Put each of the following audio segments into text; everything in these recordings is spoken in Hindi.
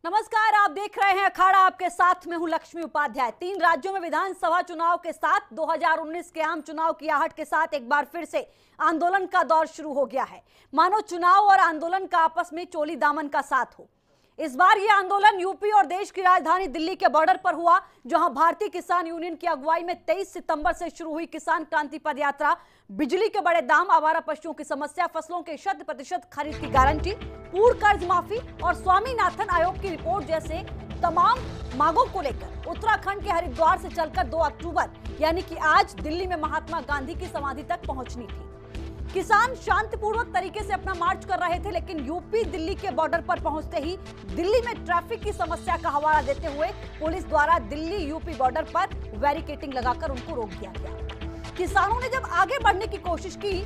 नमस्कार, आप देख रहे हैं अखाड़ा। आपके साथ में हूं लक्ष्मी उपाध्याय। 3 राज्यों में विधानसभा चुनाव के साथ 2019 के आम चुनाव की आहट के साथ एक बार फिर से आंदोलन का दौर शुरू हो गया है। मानो चुनाव और आंदोलन का आपस में चोली दामन का साथ हो। इस बार यह आंदोलन यूपी और देश की राजधानी दिल्ली के बॉर्डर पर हुआ, जहां भारतीय किसान यूनियन की अगुवाई में 23 सितंबर से शुरू हुई किसान क्रांति पदयात्रा बिजली के बड़े दाम, आवारा पशुओं की समस्या, फसलों के 100% खरीद की गारंटी, पूर्ण कर्ज माफी और स्वामीनाथन आयोग की रिपोर्ट जैसे तमाम मांगों को लेकर उत्तराखंड के हरिद्वार से चलकर 2 अक्टूबर यानी कि आज दिल्ली में महात्मा गांधी की समाधि तक पहुंचनी थी। किसान शांतिपूर्वक तरीके से अपना मार्च कर रहे थे, लेकिन यूपी दिल्ली के बॉर्डर पर पहुंचते ही दिल्ली में ट्रैफिक की समस्या का हवाला देते हुए पुलिस द्वारा दिल्ली यूपी बॉर्डर पर बैरिकेडिंग लगाकर उनको रोक दिया गया। किसानों ने जब आगे बढ़ने की कोशिश की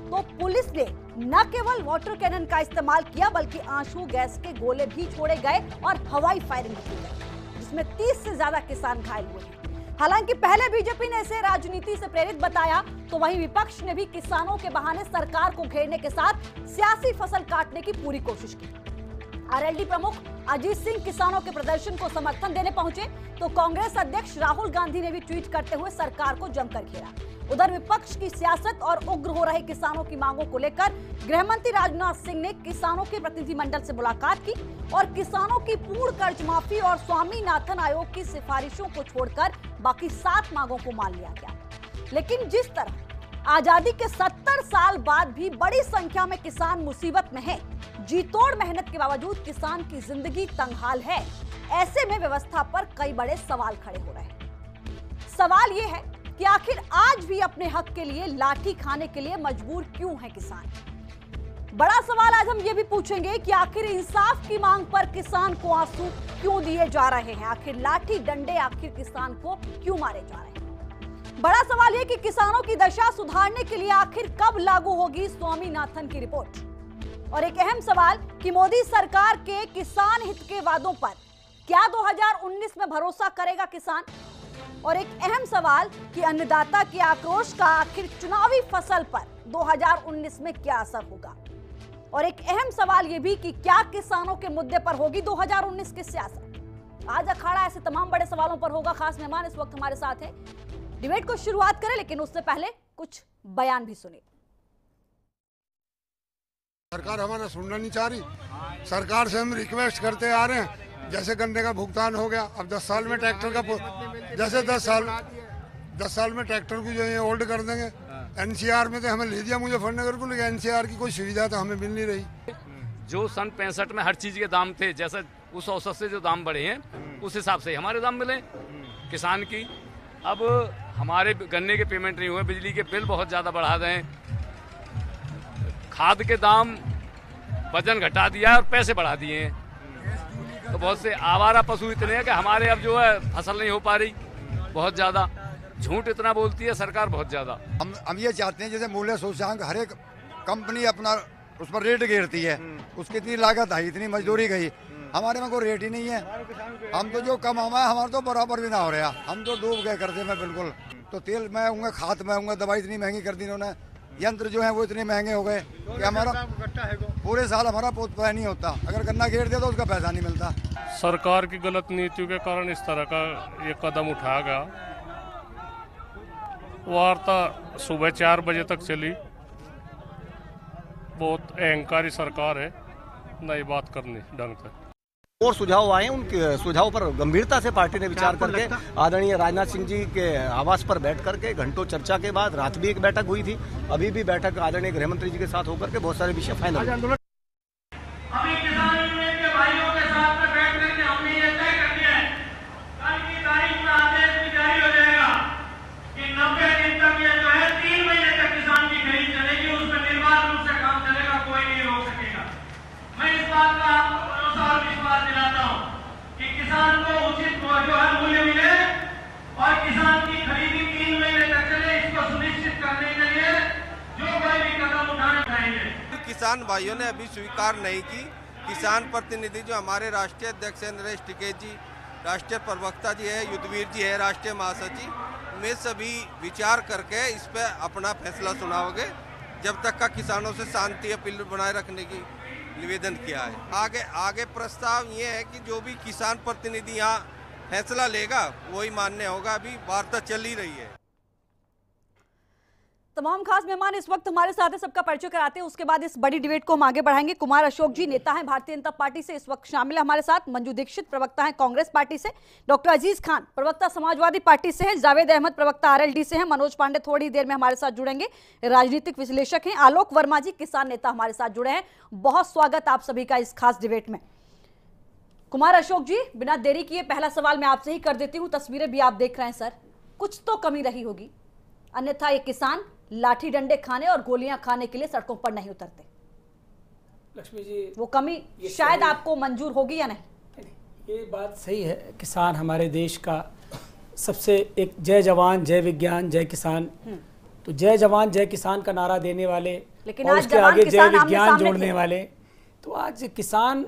तो पुलिस ने न केवल वाटर कैनन का इस्तेमाल किया, बल्कि आंसू गैस के गोले भी छोड़े गए और हवाई फायरिंग की गई, जिसमें 30 से ज्यादा किसान घायल हुए। हालांकि पहले बीजेपी ने इसे राजनीति से प्रेरित बताया, तो वहीं विपक्ष ने भी किसानों के बहाने सरकार को घेरने के साथ सियासी फसल काटने की पूरी कोशिश की। आरएलडी प्रमुख अजीत सिंह किसानों के प्रदर्शन को समर्थन देने पहुंचे, तो कांग्रेस अध्यक्ष राहुल गांधी ने भी ट्वीट करते हुए सरकार को जमकर घेरा। उधर विपक्ष की सियासत और उग्र हो रहे किसानों की मांगों को लेकर गृहमंत्री राजनाथ सिंह ने किसानों के प्रतिनिधिमंडल से मुलाकात की और किसानों की पूर्ण कर्ज माफी और स्वामीनाथन आयोग की सिफारिशों को छोड़कर बाकी 7 मांगों को मान लिया गया। लेकिन जिस तरह आजादी के 70 साल बाद भी बड़ी संख्या में किसान मुसीबत में हैं, जीतोड़ मेहनत के बावजूद किसान की जिंदगी तंगहाल है, ऐसे में व्यवस्था पर कई बड़े सवाल खड़े हो रहे हैं। सवाल यह है कि आखिर आज भी अपने हक के लिए लाठी खाने के लिए मजबूर क्यों है किसान। बड़ा सवाल आज हम ये भी पूछेंगे कि आखिर इंसाफ की मांग पर किसान को आंसू क्यों दिए जा रहे हैं, आखिर लाठी डंडे आखिर किसान को क्यों मारे जा रहे हैं। बड़ा सवाल यह कि किसानों की दशा सुधारने के लिए आखिर कब लागू होगी स्वामीनाथन की रिपोर्ट। और एक अहम सवाल कि मोदी सरकार के किसान हित के वादों पर क्या 2019 में भरोसा करेगा किसान। और एक अहम सवाल कि अन्नदाता के आक्रोश का आखिर चुनावी फसल पर 2019 में क्या असर होगा। और एक अहम सवाल यह भी कि क्या किसानों के मुद्दे पर होगी 2019 की सियासत। आज अखाड़ा ऐसे तमाम बड़े सवालों पर होगा। खास मेहमान इस वक्त हमारे साथ हैं। डिबेट को शुरुआत करें, लेकिन उससे पहले कुछ बयान भी सुनिए। सरकार हमारा सुनना नहीं चाह रही। सरकार से हम रिक्वेस्ट करते आ रहे हैं, जैसे गन्ने का भुगतान हो गया, अब 10 साल में ट्रैक्टर का, जैसे 10 साल में ट्रैक्टर को जो है होल्ड कर देंगे। एनसीआर में तो हमें ले दिया मुजफ्फरनगर को, लेकिन एनसीआर की कोई सुविधा तो हमें मिल नहीं रही। जो सन 65 में हर चीज के दाम थे, जैसे उस औसत से जो दाम बढ़े हैं उस हिसाब से हमारे दाम मिले किसान की। अब हमारे गन्ने के पेमेंट नहीं हुए, बिजली के बिल बहुत ज्यादा बढ़ा दें, खाद के दाम वजन घटा दिया और पैसे बढ़ा दिए हैं। तो बहुत से आवारा पशु इतने हैं कि हमारे अब जो है फसल नहीं हो पा रही, बहुत ज्यादा झूठ इतना बोलती है सरकार, बहुत ज्यादा। हम ये चाहते हैं जैसे मूल्य सूचकांक हर एक कंपनी अपना उस पर रेट गिरती है, उसकी इतनी लागत आई, इतनी मजदूरी गई, हमारे में कोई रेट ही नहीं है। हम तो जो कम हमारा हमारा तो बराबर भी ना हो रहा, हम तो डूब गए कर्जे में बिल्कुल। तो तेल महंगा, खाद महंगा, दवाई इतनी महंगी कर दी इन्होंने, यंत्र जो है वो इतने महंगे हो गए कि हमारा पूरे साल हमारा पोत नहीं होता। अगर गन्ना घेर दिया तो उसका पैसा नहीं मिलता। सरकार की गलत नीतियों के कारण इस तरह का ये कदम उठाया गया। वार्ता सुबह 4 बजे तक चली। बहुत अहंकारी सरकार है, नई बात करनी ढंग से। और सुझाव आए, उन सुझाव पर गंभीरता से पार्टी ने विचार करके आदरणीय राजनाथ सिंह जी के आवास पर बैठ करके घंटों चर्चा के बाद रात भी एक बैठक हुई थी, अभी भी बैठक आदरणीय गृह मंत्री जी के साथ होकर के बहुत सारे विषय फाइनल। मैं इस बात का बात दिलाता हूँ कि किसान को उचित जो है मूल्य मिले और किसान की खरीदी 3 महीने तक चले, इसको सुनिश्चित करने के लिए जो कोई भी कदम उठाने चाहिए। किसान भाइयों ने अभी स्वीकार नहीं की। किसान प्रतिनिधि जो हमारे राष्ट्रीय अध्यक्ष नरेश टिकैत जी, राष्ट्रीय प्रवक्ता जी है, युद्धवीर जी है, राष्ट्रीय महासचिव, में सभी विचार करके इस पे अपना फैसला सुनाओगे। जब तक का किसानों से शांति अपील बनाए रखने की निवेदन किया है। आगे प्रस्ताव ये है कि जो भी किसान प्रतिनिधि यहाँ फैसला लेगा वही मान्य होगा। अभी वार्ता चल ही रही है। तमाम खास मेहमान इस वक्त हमारे साथ है, सबका परिचय कराते हैं, उसके बाद इस बड़ी डिबेट को हम आगे बढ़ाएंगे। कुमार अशोक जी नेता हैं भारतीय जनता पार्टी से, इस वक्त शामिल है हमारे साथ। मंजू दीक्षित प्रवक्ता हैं कांग्रेस पार्टी से, डॉक्टर अजीज खान प्रवक्ता समाजवादी पार्टी से हैं, जावेद अहमद प्रवक्ता आरएलडी से हैं, मनोज पांडे थोड़ी देर में हमारे साथ जुड़ेंगे, राजनीतिक विश्लेषक हैं, आलोक वर्मा जी किसान नेता हमारे साथ जुड़े हैं। बहुत स्वागत आप सभी का इस खास डिबेट में। कुमार अशोक जी, बिना देरी किए पहला सवाल मैं आपसे ही कर देती हूँ। तस्वीरें भी आप देख रहे हैं सर, कुछ तो कमी रही होगी, अन्यथा ये किसान लाठी डंडे खाने और गोलियां खाने के लिए सड़कों पर नहीं उतरते। लक्ष्मी जी, वो कमी शायद आपको मंजूर होगी या नहीं? ये बात सही है। किसान हमारे देश का सबसे एक जय जवान जय विज्ञान जय किसान, तो जय जवान जय किसान का नारा देने वाले लेकिन और आज उसके आगे जय आमने विज्ञान सामने जोड़ने थे। वाले, तो आज किसान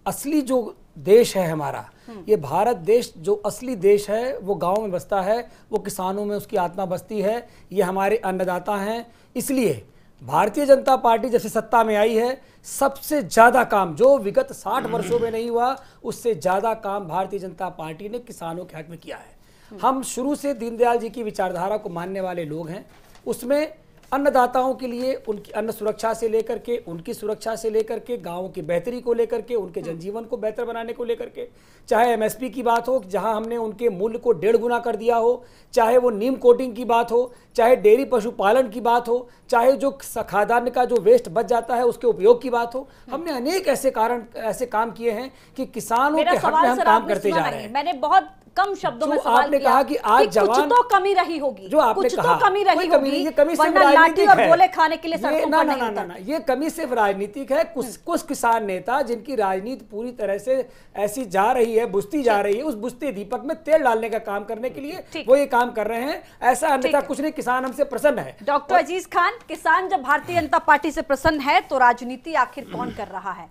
असली जो देश है हमारा, ये भारत देश जो असली देश है वो गांव में बसता है, वो किसानों में उसकी आत्मा बसती है, ये हमारे अन्नदाता हैं। इसलिए भारतीय जनता पार्टी जब से सत्ता में आई है, सबसे ज़्यादा काम जो विगत 60 वर्षों में नहीं हुआ, उससे ज़्यादा काम भारतीय जनता पार्टी ने किसानों के हक में किया है। हम शुरू से दीनदयाल जी की विचारधारा को मानने वाले लोग हैं। उसमें अन्नदाताओं के लिए उनकी अन्न सुरक्षा से लेकर के, उनकी सुरक्षा से लेकर के, गाँव की बेहतरी को लेकर के, उनके जनजीवन को बेहतर बनाने को लेकर के, चाहे एमएसपी की बात हो जहां हमने उनके मूल्य को 1.5 गुना कर दिया हो, चाहे वो नीम कोटिंग की बात हो, चाहे डेयरी पशुपालन की बात हो, चाहे जो खाद्यान्न का जो वेस्ट बच जाता है उसके उपयोग की बात हो, हमने अनेक ऐसे काम किए हैं कि किसानों के हक में हम काम करते जा रहे हैं। मैंने बहुत कम शब्दों में सवाल आपने किया कहा कि आज जवान, कुछ तो कमी रही होगी, जो आपने कुछ कहा, तो कमी रही होगी, ये कमी सिर्फ वरना लाठी राजनीतिक और है। गोले खाने के लिए सड़कों पर नहीं उतरते। ना, ये कमी सिर्फ राजनीतिक है। कुछ किसान नेता जिनकी राजनीति पूरी तरह से ऐसी जा रही है, बुझती जा रही है, उस बुझते दीपक में तेल डालने का काम करने के लिए वो ये काम कर रहे हैं। ऐसा अन्यथा कुछ नहीं, किसान हमसे प्रसन्न है। डॉक्टर अजीज खान, किसान जब भारतीय जनता पार्टी से प्रसन्न है तो राजनीति आखिर कौन कर रहा है?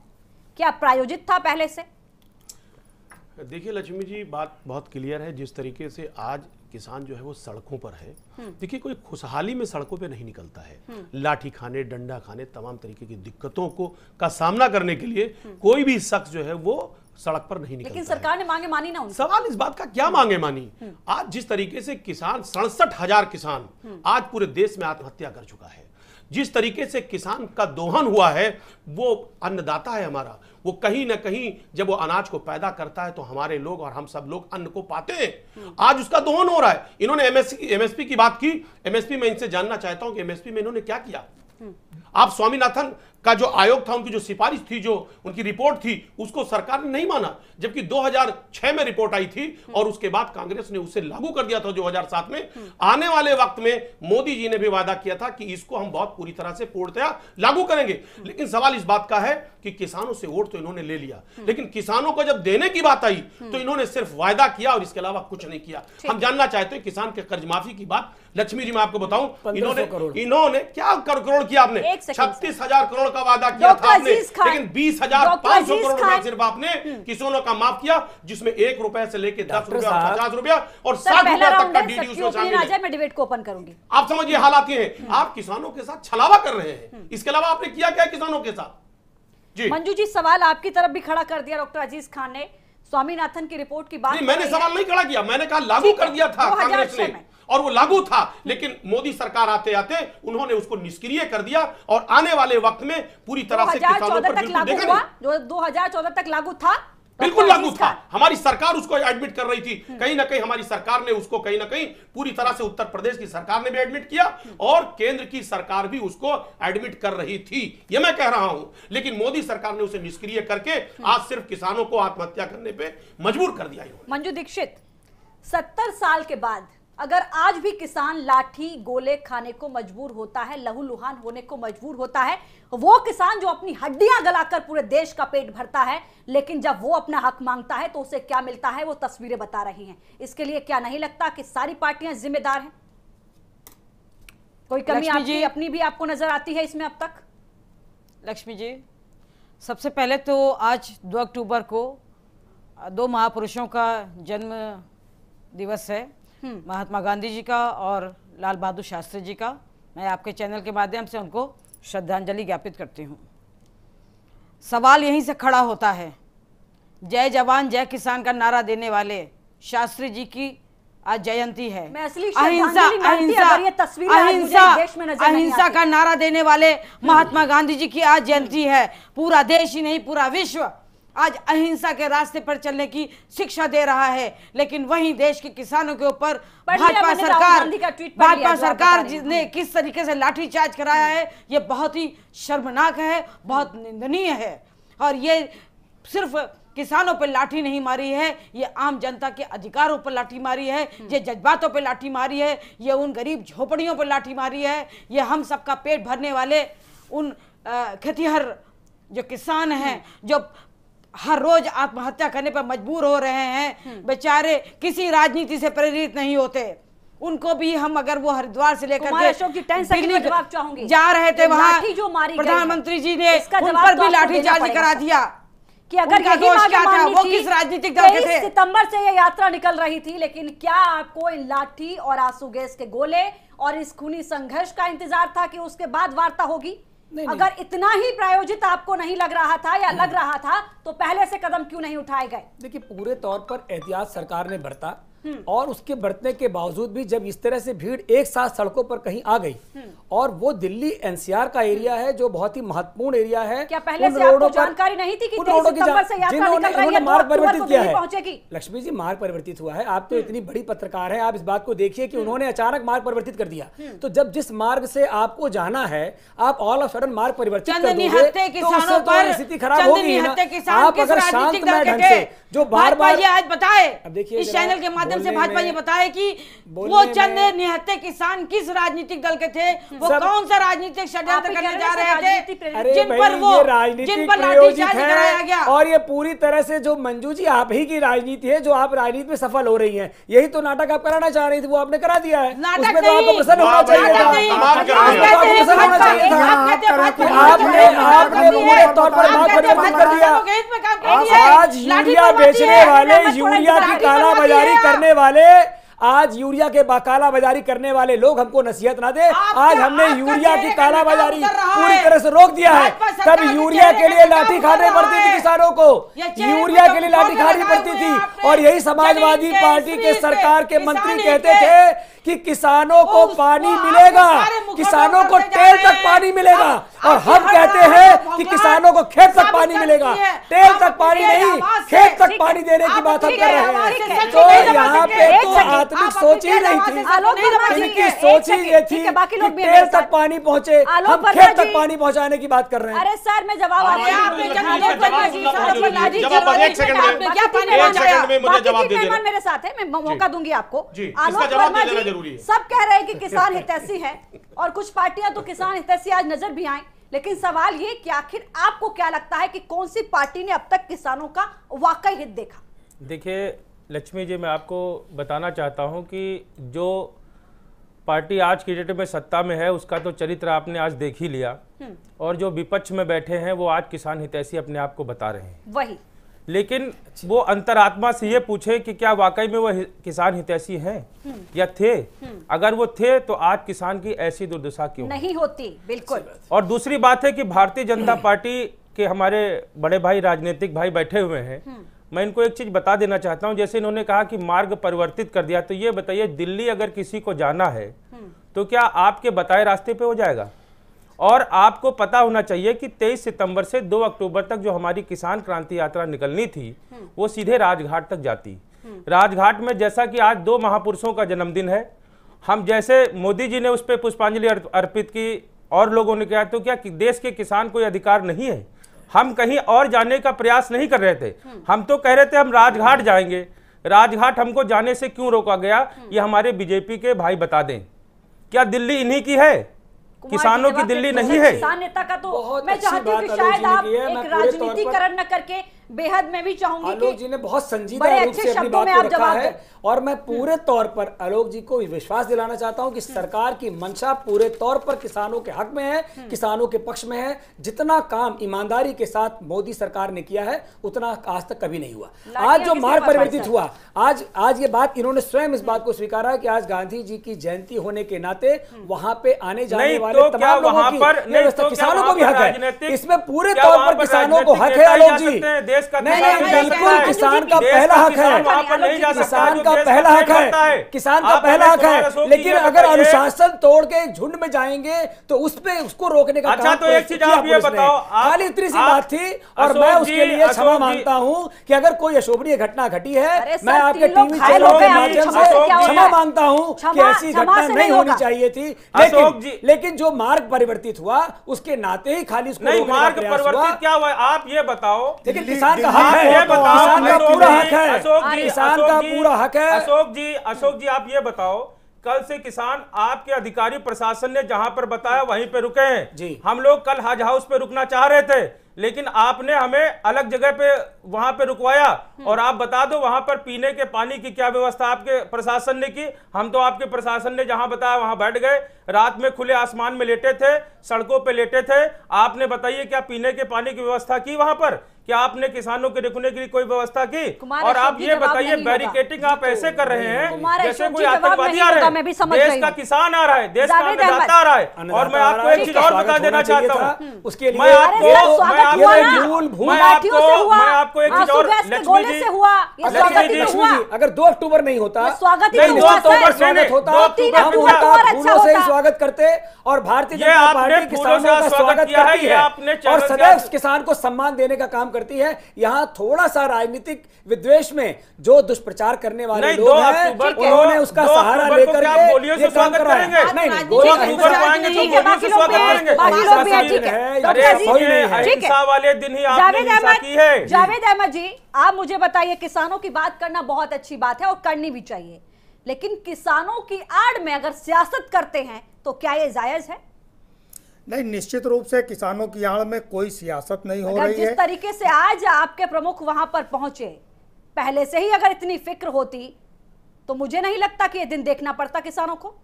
क्या प्रायोजित था पहले से? देखिए लक्ष्मी जी, बात बहुत क्लियर है। जिस तरीके से आज किसान जो है वो सड़कों पर है, देखिए कोई खुशहाली में सड़कों पे नहीं निकलता है। लाठी खाने, डंडा खाने, तमाम तरीके की दिक्कतों का सामना करने के लिए कोई भी शख्स जो है वो सड़क पर नहीं निकलता। लेकिन सरकार ने मांगे मानी ना उनसे। सवाल इस बात का क्या मांगे मानी? आज जिस तरीके से किसान 67,000 किसान आज पूरे देश में आत्महत्या कर चुका है, जिस तरीके से किसान का दोहन हुआ है, वो अन्नदाता है हमारा, वो कहीं ना कहीं जब वो अनाज को पैदा करता है तो हमारे लोग और हम सब लोग अन्न को पाते हैं। आज उसका दोहन हो रहा है। इन्होंने एमएसपी की बात की। एमएसपी में इनसे जानना चाहता हूं कि एमएसपी में इन्होंने क्या किया। आप स्वामीनाथन का जो आयोग था, उनकी जो सिफारिश थी, जो उनकी रिपोर्ट थी, उसको सरकार ने नहीं माना, जबकि 2006 में रिपोर्ट आई थी और उसके बाद कांग्रेस ने उसे लागू कर दिया था 2007 में। आने वाले वक्त में मोदी जी ने भी वादा किया था कि इसको हम बहुत पूरी तरह से पूर्णतया लागू करेंगे। लेकिन सवाल इस बात का है कि किसानों से वोट तो इन्होंने ले लिया, लेकिन किसानों को जब देने की बात आई तो इन्होंने सिर्फ वायदा किया और इसके अलावा कुछ नहीं किया। हम जानना चाहते हैं किसान के कर्ज माफी की बात। लक्ष्मी जी, मैं आपको बताऊं, इन्होंने क्या करोड़ किया? आपने 36,000 करोड़ का वादा किया था आपने, लेकिन 20,500 करोड़ रुपया सिर्फ आपने किसानों का माफ किया, जिसमें 1 रुपए से लेकर 10 रुपया, 50 रुपया और 60 रुपया तक का डीडी उसमें शामिल है। मैं डिबेट को ओपन करूंगी। आप समझिए हालात ये हैं। आप किसानों के साथ छलावा कर रहे हैं। इसके अलावा आपने किया क्या किसानों के साथ? जी मंजू जी, सवाल आपकी तरफ भी खड़ा कर दिया डॉक्टर अजीज खान ने। स्वामीनाथन की रिपोर्ट की बात, मैंने सवाल नहीं खड़ा किया, मैंने कहा लागू कर दिया था कांग्रेस ने और वो लागू था, लेकिन मोदी सरकार आते आते उन्होंने उसको निष्क्रिय कर दिया और आने वाले वक्त में पूरी तरह से किसानों पर बिल्कुल देखा नहीं। जो 2014 तक लागू था, बिल्कुल लागू था। हमारी सरकार उसको एडमिट कर रही थी। कहीं ना कहीं हमारी सरकार ने उसको कहीं ना कहीं पूरी तरह से, उत्तर प्रदेश की सरकार ने भी एडमिट किया और केंद्र की सरकार भी उसको एडमिट कर रही थी, ये मैं कह रहा हूं। लेकिन मोदी सरकार ने उसे निष्क्रिय करके आज सिर्फ किसानों को आत्महत्या करने पे मजबूर कर दिया। मंजू दीक्षित, 70 साल के बाद अगर आज भी किसान लाठी गोले खाने को मजबूर होता है, लहूलुहान होने को मजबूर होता है, वो किसान जो अपनी हड्डियां गलाकर पूरे देश का पेट भरता है, लेकिन जब वो अपना हक मांगता है तो उसे क्या मिलता है, वो तस्वीरें बता रही हैं। इसके लिए क्या नहीं लगता कि सारी पार्टियां जिम्मेदार हैं? कोई कमी आपकी अपनी भी आपको नजर आती है इसमें अब तक? लक्ष्मी जी, सबसे पहले तो आज 2 अक्टूबर को 2 महापुरुषों का जन्म दिवस है, महात्मा गांधी जी का और लाल बहादुर शास्त्री जी का। मैं आपके चैनल के माध्यम से उनको श्रद्धांजलि ज्ञापित करती हूँ। सवाल यहीं से खड़ा होता है, जय जवान जय किसान का नारा देने वाले शास्त्री जी की आज जयंती है। अहिंसा का नारा देने वाले महात्मा गांधी जी की आज जयंती है। पूरा देश ही नहीं, पूरा विश्व आज अहिंसा के रास्ते पर चलने की शिक्षा दे रहा है, लेकिन वहीं देश के किसानों के ऊपर भाजपा सरकार ने किस तरीके से लाठीचार्ज कराया है, ये बहुत ही शर्मनाक है, बहुत निंदनीय है। और ये सिर्फ किसानों पर लाठी नहीं मारी है, ये आम जनता के अधिकारों पर लाठी मारी है, ये जज्बातों पर लाठी मारी है, ये उन गरीब झोपड़ियों पर लाठी मारी है, ये हम सबका पेट भरने वाले उन खेतिहर जो किसान हैं, जो हर रोज आत्महत्या करने पर मजबूर हो रहे हैं, बेचारे किसी राजनीति से प्रेरित नहीं होते। उनको भी हम अगर वो हरिद्वार से लेकर दिल्ली जा रहे थे, वहाँ प्रधानमंत्री जी ने उन पर भी लाठीचार्ज करा दिया कि अगर यही दोष क्या था, वो किस राजनीतिक दल के थे? 23 सितंबर से ये यात्रा निकल रही थी, लेकिन क्या आपको इन लाठी और आंसू गैस के गोले और इस खूनी संघर्ष का इंतजार था कि उसके बाद वार्ता होगी? अगर इतना ही प्रायोजित आपको नहीं लग रहा था या लग रहा था तो पहले से कदम क्यों नहीं उठाए गए? देखिए, पूरे तौर पर एहतियात सरकार ने बरता और उसके बरतने के बावजूद भी जब इस तरह से भीड़ एक साथ सड़कों पर कहीं आ गई, और वो दिल्ली एनसीआर का एरिया है जो बहुत ही महत्वपूर्ण एरिया है, क्या पहले से आपको जानकारी नहीं थी कि 23 सितंबर से यात्रा निकल रही है, मार्ग परिवर्तित किया है? पहुंचेगी? लक्ष्मी जी, मार्ग परिवर्तित हुआ है। आप तो इतनी बड़ी पत्रकार हैं, आप इस बात को देखिए कि उन्होंने अचानक मार्ग परिवर्तित कर दिया। तो जब जिस मार्ग से आपको जाना है आप ऑल ऑफ सडन मार्ग परिवर्तित कर दोगे तो उससे तो स्थिति खराब होगी ना। आप अगर शांतमय ढंग से जो बार-बार आज बताए, अब देखिए इस चैनल के माध्यम से भाजपा ये बताए कि वो चंद निहत्थे किसान किस राजनीतिक दल के थे, वो कौन सा राजनीतिक षड्यंत्र करने जा रहे थे, जिन पर लाठीचार्ज कराया गया। और ये पूरी तरह से जो मंजू जी आप ही की राजनीति है, जो आप राजनीति में सफल हो रही हैं, यही तो नाटक आप कराना चाह रही थी, वो आपने करा दिया है। उसमें तो आपको प्रसन्न होना चाहिए था। आपने पूरे तौर पर मार्ग परिवर्तित कर दिया। आज यूरिया बेचने वाले, यूरिया की कालाबाजारी करने वाले, आज यूरिया के कालाबाजारी करने वाले लोग हमको नसीहत ना दे। आज हमने यूरिया की कालाबाजारी पूरी तरह से रोक दिया है। तब यूरिया के लिए लाठी खानी पड़ती थी किसानों को, यूरिया के लिए लाठी खानी पड़ती थी, और यही समाजवादी पार्टी के सरकार के मंत्री कहते थे कि किसानों को पानी मिलेगा, किसानों को टेल तक पानी मिलेगा, और हम कहते हैं कि किसानों को खेत तक पानी मिलेगा। टेल तक पानी नहीं, खेत तक पानी देने की बात हम कर रहे हैं। तो यहाँ पे तो आत्मिक सोच ही नहीं थी, इनकी सोच ही ये थी कि टेल तक पानी पहुंचे, हम खेत तक पानी पहुंचाने की बात कर रहे हैं। अरे सर, मैं जवाब मेरे साथ है, मैं मौका दूंगी आपको। सब कह रहे हैं कि किसान हितैषी है, और कुछ पार्टियां तो किसान हितैषी आज नजर भी आए, लेकिन सवाल ये कि आखिर आपको क्या लगता है कि कौन सी पार्टी ने अब तक किसानों का वाकई हित देखा? देखिए लक्ष्मी जी, मैं आपको बताना चाहता हूं कि जो पार्टी आज की डेट में सत्ता में है उसका तो चरित्र आपने आज देख ही लिया, और जो विपक्ष में बैठे हैं वो आज किसान हितैषी अपने आप को बता रहे हैं। वही, लेकिन वो अंतरात्मा से ये पूछे कि क्या वाकई में वो किसान हितैषी हैं या थे? अगर वो थे तो आज किसान की ऐसी दुर्दशा क्यों नहीं होती? बिल्कुल। और दूसरी बात है कि भारतीय जनता पार्टी के हमारे बड़े भाई, राजनीतिक भाई बैठे हुए हैं, मैं इनको एक चीज बता देना चाहता हूं। जैसे इन्होंने कहा कि मार्ग परिवर्तित कर दिया, तो ये बताइए, दिल्ली अगर किसी को जाना है तो क्या आपके बताए रास्ते पे हो जाएगा? और आपको पता होना चाहिए कि 23 सितंबर से 2 अक्टूबर तक जो हमारी किसान क्रांति यात्रा निकलनी थी वो सीधे राजघाट तक जाती। राजघाट में जैसा कि आज 2 महापुरुषों का जन्मदिन है, हम जैसे मोदी जी ने उस पर पुष्पांजलि अर्पित की और लोगों ने किया, तो क्या देश के किसान कोई अधिकार नहीं है? हम कहीं और जाने का प्रयास नहीं कर रहे थे, हम तो कह रहे थे हम राजघाट जाएंगे। राजघाट हमको जाने से क्यों रोका गया, ये हमारे बीजेपी के भाई बता दें। क्या दिल्ली इन्हीं की है? किसानों की दिल्ली नहीं है। किसान नेता का तो मैं चाहती हूँ कि शायद आप एक राजनीतिकरण न करके बेहद मैं भी चाहूंगी आलोक जी ने बहुत संजीदा रूप से अपनी बात को रखा है और मैं पूरे तौर पर आलोक जी को विश्वास दिलाना चाहता हूं कि सरकार की मंशा पूरे तौर पर किसानों के हक में है, किसानों के पक्ष में है। जितना काम ईमानदारी के साथ मोदी सरकार ने किया है उतना आज तक कभी नहीं हुआ। आज जो मार्ग परिवर्तित हुआ, आज ये बात इन्होंने स्वयं इस बात को स्वीकारा है कि आज गांधी जी की जयंती होने के नाते वहां पे आने जाने वाले तमाम लोगों की किसानों को भी हक है, इसमें पूरे तौर पर किसानों को हक है। आलोक जी बिल्कुल किसान का पहला हक है, किसान का पहला हक है, किसान का पहला हक है। लेकिन अगर अनुशासन तोड़ के एक झुंड में जाएंगे तो उस पे उसको रोकने का अच्छा, तो एक चीज आप ये बताओ, खाली इतनी सी बात थी और मैं उसके लिए क्षमा मांगता हूं कि अगर कोई अशोभनीय घटना घटी है, मैं आपके टीवी चैनल के माध्यम से क्षमा मांगता हूं कि ऐसी घटना नहीं होनी चाहिए थी। लेकिन जो मार्ग परिवर्तित हुआ उसके नाते ही खाली उसको रोकने का प्रयास हुआ। परिवर्तित क्या हुआ आप ये बताओ। लेकिन किसान का हक है, किसान का पूरा हक है, किसान का पूरा हक है। अशोक जी आप ये बताओ, कल से किसान आपके अधिकारी प्रशासन ने जहां पर बताया वहीं पे रुके हैं। हम लोग कल हज हाउस पे रुकना चाह रहे थे, लेकिन आपने हमें अलग जगह पे वहां पे रुकवाया। और आप बता दो वहां पर पीने के पानी की क्या व्यवस्था आपके प्रशासन ने की? हम तो आपके प्रशासन ने जहां बताया वहां बैठ गए, रात में खुले आसमान में लेटे थे, सड़कों पे लेटे थे। आपने बताइए क्या पीने के पानी की व्यवस्था की वहां पर? क्या आपने किसानों के रुकने की कोई व्यवस्था की? और आप ये बताइए बैरिकेटिंग आप ऐसे कर रहे हैं जैसे कोई आतंकवादी आ रहे हैं। देश का किसान आ रहा है, देश का अन्नदाता आ रहा है। और मैं आपको एक चीज और बता देना चाहता हूँ, उसके लिए मैं आपको एक चीज और, लक्ष्मी जी अगर 2 अक्टूबर नहीं होता, स्वागत से स्वागत करते और भारतीय जनता पार्टी किसानों का स्वागत करती है और सदैव किसान को सम्मान देने का काम करती है। यहाँ थोड़ा सा राजनीतिक विद्वेष में जो दुष्प्रचार करने वाले लोग हैं उन्होंने उसका सहारा लेकर के ये काम करा है। जावेद अहमद जी, आप मुझे बताइए, किसानों की बात करना बहुत अच्छी बात है और करनी भी चाहिए, लेकिन किसानों की आड़ में अगर सियासत करते हैं तो क्या ये जायज है? नहीं, निश्चित रूप से किसानों की आड़ में कोई सियासत नहीं हो रही है। जिस तरीके से आज आपके प्रमुख वहां पर पहुंचे, पहले से ही अगर इतनी फिक्र होती तो मुझे नहीं लगता कि ये दिन देखना पड़ता किसानों को।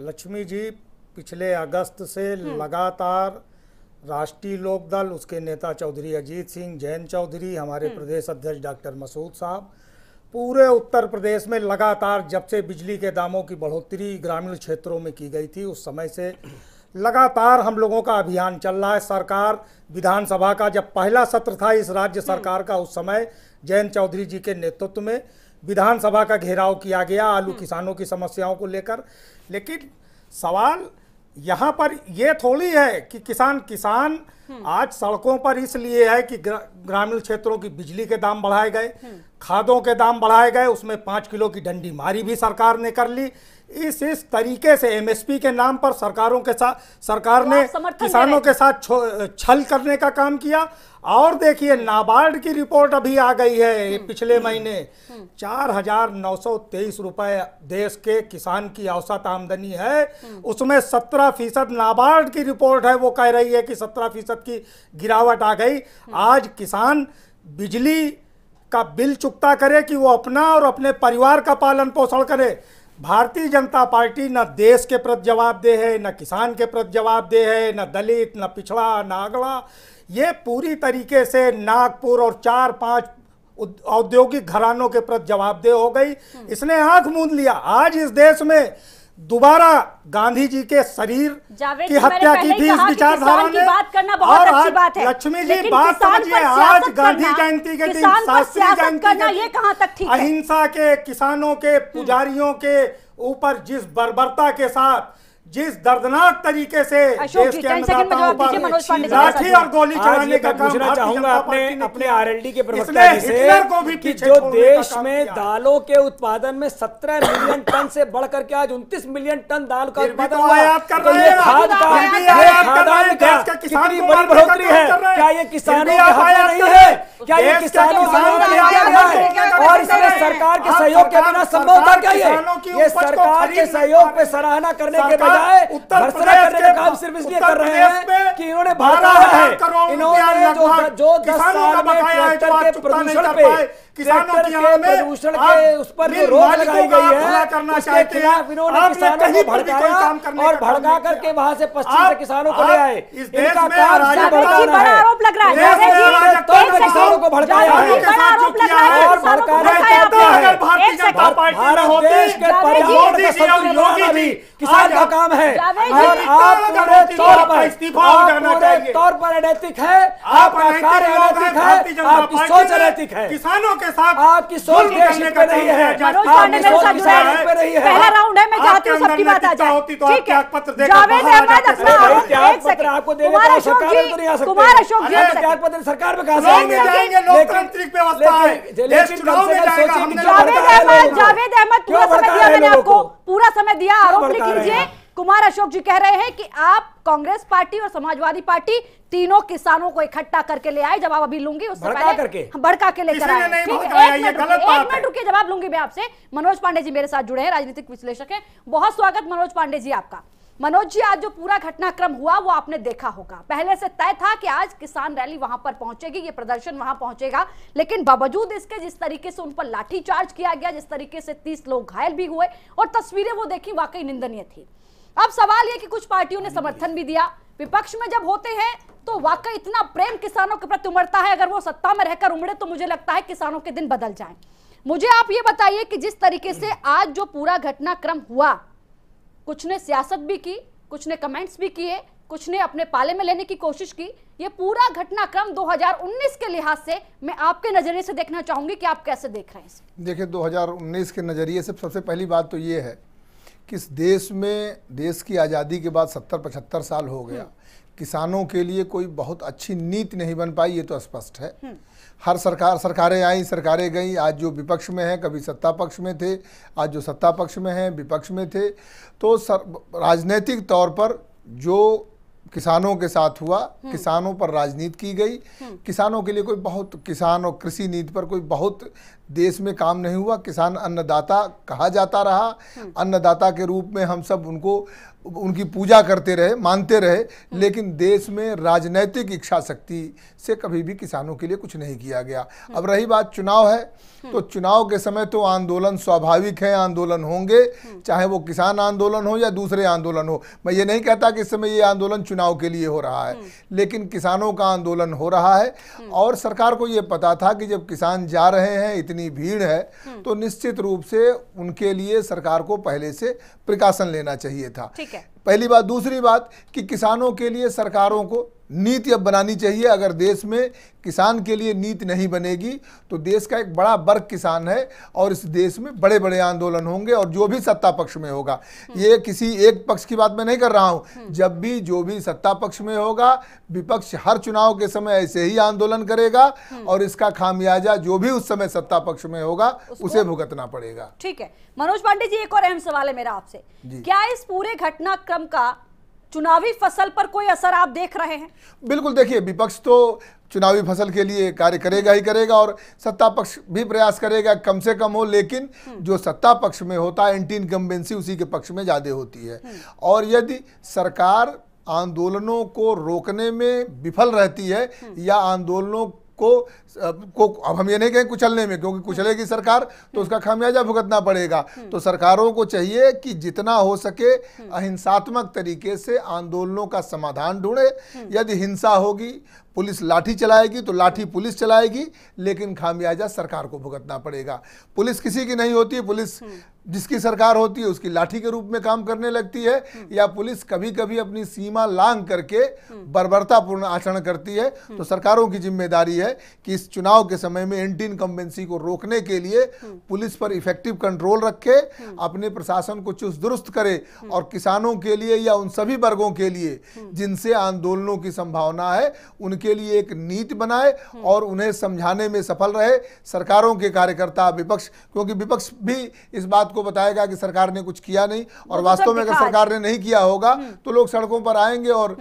लक्ष्मी जी, पिछले अगस्त से लगातार राष्ट्रीय लोकदल, उसके नेता चौधरी अजीत सिंह, जयंत चौधरी, हमारे प्रदेश अध्यक्ष डॉक्टर मसूद साहब, पूरे उत्तर प्रदेश में लगातार जब से बिजली के दामों की बढ़ोतरी ग्रामीण क्षेत्रों में की गई थी उस समय से लगातार हम लोगों का अभियान चल रहा है। सरकार विधानसभा का जब पहला सत्र था इस राज्य सरकार का, उस समय जयंत चौधरी जी के नेतृत्व में विधानसभा का घेराव किया गया आलू किसानों की समस्याओं को लेकर। लेकिन सवाल यहाँ पर यह थोड़ी है कि किसान आज सड़कों पर इसलिए है कि ग्रामीण क्षेत्रों की बिजली के दाम बढ़ाए गए, खादों के दाम बढ़ाए गए, उसमें 5 किलो की डंडी मारी भी सरकार ने कर ली। इस तरीके से एमएसपी के नाम पर सरकार ने किसानों के साथ छल करने का काम किया। और देखिए, नाबार्ड की रिपोर्ट अभी आ गई है पिछले महीने, 4,923 रुपए देश के किसान की औसत आमदनी है, उसमें 17% नाबार्ड की रिपोर्ट है, वो कह रही है कि 17% की गिरावट आ गई। आज किसान बिजली का बिल चुकता करे कि वो अपना और अपने परिवार का पालन पोषण करे। भारतीय जनता पार्टी न देश के प्रति जवाबदेह है, न किसान के प्रति जवाबदेह है, न दलित, न पिछड़ा, न अगड़ा। ये पूरी तरीके से नागपुर और 4-5 औद्योगिक घरानों के प्रति जवाबदेह हो गई। इसने आंख मूंद लिया। आज इस देश में दोबारा गांधी जी के शरीर की हत्या की थी इस विचारधारा ने। और आज लक्ष्मी जी बात समझिए, आज गांधी जयंती के दिन, शास्त्री जयंती के दिन अहिंसा के, किसानों के, पुजारियों के ऊपर जिस बर्बरता के साथ, जिस दर्दनाक तरीके से देश के अन्नदाताओं पर लाठी और गोली चलाने का काम चाहूंगा अपने आरएलडी के प्रवक्ता जी से कि जो देश में दालों के उत्पादन में 17 मिलियन टन से बढ़कर के आज 29 मिलियन टन दाल का उत्पादन हुआ, तो ये खाद का कितनी बड़ी बढ़ोतरी है। क्या ये किसानों का हक नहीं है? क्या ये किसानों का हक है? और इसमें सरकार के सहयोग के बिना संभव था क्या? ये सरकार के सहयोग पे सराहना करने के बजाय भर्त्सना करने का काम सिर्फ इसलिए कर रहे हैं कि इन्होंने भड़काया है। इन्होंने जो 10 साल में ट्रैक्टर के प्रदूषण पे, ट्रैक्टर के प्रदूषण के उस पर जो रोक लगाई गई है उसके खिलाफ इन्होंने किसानों को भड़काया और भड़का करके वहां से पश्चिम से किसानों को ले आए। इनका काम सिर्फ भड़काना है। आरोप लग रहा है किसानों को भड़काया है और भड़काने का भारत देश के पर्यावरण का संतुलन बनाना भी किसान का काम है। और आप पूरे तौर पर अनैतिक है, आपका कार्य अनैतिक है, आपकी सोच अनैतिक है। किसानों के साथ आपकी सोच देश पे नहीं है, आपकी सोच किसानों पे नहीं है। पहला राउंड है, मैं चाहती हूँ सबकी बात आ जाए। ठीक है, जावेद अहमद अपना एक सेकंड, आपको कुमार अशोक जी, कुमार अशोक जी त्याग पत्र सरकार में कहा जाएंगे? लोकतांत्रिक व्यवस्था है, देश चुनाव में जाएगा। जावेद अहमद पूरा समय दिया मैंने आपको, पूरा समय दिया, आरोप लिख लीजिए। कुमार अशोक जी कह रहे हैं कि आप कांग्रेस पार्टी और समाजवादी पार्टी तीनों किसानों को इकट्ठा करके ले आए। जवाब अभी लूंगी, उससे पहले भड़का के लेकर आए। ठीक है, एक मिनट रुकिए, जवाब लूंगी मैं आपसे। मनोज पांडे जी मेरे साथ जुड़े हैं, राजनीतिक विश्लेषक हैं। बहुत स्वागत मनोज पांडे जी आपका। मनोज जी, आज जो पूरा घटनाक्रम हुआ वो आपने देखा होगा, पहले से तय था कि आज किसान रैली वहां पर पहुंचेगी, ये प्रदर्शन वहां पहुंचेगा, लेकिन बावजूद इसके जिस तरीके से उन पर लाठीचार्ज किया गया, जिस तरीके से 30 लोग घायल भी हुए और तस्वीरें वो देखी वाकई निंदनीय थी। अब सवाल ये कि कुछ पार्टियों ने समर्थन भी दिया, विपक्ष में जब होते हैं तो वाकई इतना प्रेम किसानों के प्रति उमड़ता है, अगर वो सत्ता में रहकर उमड़े तो मुझे लगता है किसानों के दिन बदल जाएं। मुझे आप ये बताइए कि जिस तरीके से आज जो पूरा घटनाक्रम हुआ, कुछ ने सियासत भी की, कुछ ने कमेंट्स भी किए, कुछ ने अपने पाले में लेने की कोशिश की, ये पूरा घटनाक्रम 2019 के लिहाज से मैं आपके नजरिए से देखना चाहूंगी कि आप कैसे देख रहे हैं? देखिए, 2019 के नजरिए से सबसे पहली बात तो ये है कि इस देश में, देश की आज़ादी के बाद 70-75 साल हो गया, किसानों के लिए कोई बहुत अच्छी नीति नहीं बन पाई, ये तो स्पष्ट है। हर सरकारें आई, सरकारें गई, आज जो विपक्ष में है कभी सत्ता पक्ष में थे, आज जो सत्ता पक्ष में है विपक्ष में थे। तो राजनीतिक तौर पर जो किसानों के साथ हुआ, किसानों पर राजनीति की गई, किसानों के लिए कोई बहुत, किसान और कृषि नीति पर कोई बहुत देश में काम नहीं हुआ। किसान अन्नदाता कहा जाता रहा, अन्नदाता के रूप में हम सब उनकी पूजा करते रहे, मानते रहे, लेकिन देश में राजनीतिक इच्छा शक्ति से कभी भी किसानों के लिए कुछ नहीं किया गया। अब रही बात चुनाव है, तो चुनाव के समय तो आंदोलन स्वाभाविक है, आंदोलन होंगे, चाहे वो किसान आंदोलन हो या दूसरे आंदोलन हो। मैं ये नहीं कहता कि इस समय ये आंदोलन चुनाव के लिए हो रहा है, लेकिन किसानों का आंदोलन हो रहा है। और सरकार को ये पता था कि जब किसान जा रहे हैं, इतनी भीड़ है, तो निश्चित रूप से उनके लिए सरकार को पहले से प्रिकॉशन लेना चाहिए था। पहली बात। दूसरी बात कि किसानों के लिए सरकारों को नीति अब बनानी चाहिए। अगर देश में किसान के लिए नीति नहीं बनेगी तो देश का एक बड़ा वर्ग किसान है और इस देश में बड़े बड़े आंदोलन होंगे, और जो भी सत्ता पक्ष में होगा, ये किसी एक पक्ष की बात मैं नहीं कर रहा हूं, जब भी जो भी सत्ता पक्ष में होगा, विपक्ष हर चुनाव के समय ऐसे ही आंदोलन करेगा और इसका खामियाजा जो भी उस समय सत्ता पक्ष में होगा उसे भुगतना पड़ेगा। ठीक है मनोज पांडे जी, एक और अहम सवाल है मेरा आपसे, क्या इस पूरे घटनाक्रम का चुनावी फसल पर कोई असर आप देख रहे हैं? बिल्कुल, देखिए, विपक्ष तो चुनावी फसल के लिए कार्य करेगा ही करेगा और सत्ता पक्ष भी प्रयास करेगा कम से कम हो, लेकिन जो सत्ता पक्ष में होता है एंटी इनकम्बेंसी उसी के पक्ष में ज़्यादा होती है। और यदि सरकार आंदोलनों को रोकने में विफल रहती है या आंदोलनों को अब हम ये नहीं कहें कुचलने में, क्योंकि कुचलेगी सरकार तो उसका खामियाजा भुगतना पड़ेगा। तो सरकारों को चाहिए कि जितना हो सके अहिंसात्मक तरीके से आंदोलनों का समाधान ढूंढे। यदि हिंसा होगी, पुलिस लाठी चलाएगी तो लाठी पुलिस चलाएगी, लेकिन खामियाजा सरकार को भुगतना पड़ेगा। पुलिस किसी की नहीं होती है, पुलिस जिसकी सरकार होती है उसकी लाठी के रूप में काम करने लगती है, या पुलिस कभी कभी अपनी सीमा लांघ करके बर्बरतापूर्ण आचरण करती है। तो सरकारों की जिम्मेदारी है कि इस चुनाव के समय में एंटी इनकम्बेंसी को रोकने के लिए पुलिस पर इफेक्टिव कंट्रोल रखे, अपने प्रशासन को चुस्त दुरुस्त करे और किसानों के लिए या उन सभी वर्गों के लिए जिनसे आंदोलनों की संभावना है उनके लिए एक नीति बनाए और उन्हें समझाने में सफल रहे सरकारों के कार्यकर्ता, विपक्ष। क्योंकि विपक्ष भी इस बात को बताएगा कि सरकार ने कुछ किया नहीं, और वास्तव में अगर सरकार ने नहीं किया होगा तो लोग सड़कों पर आएंगे और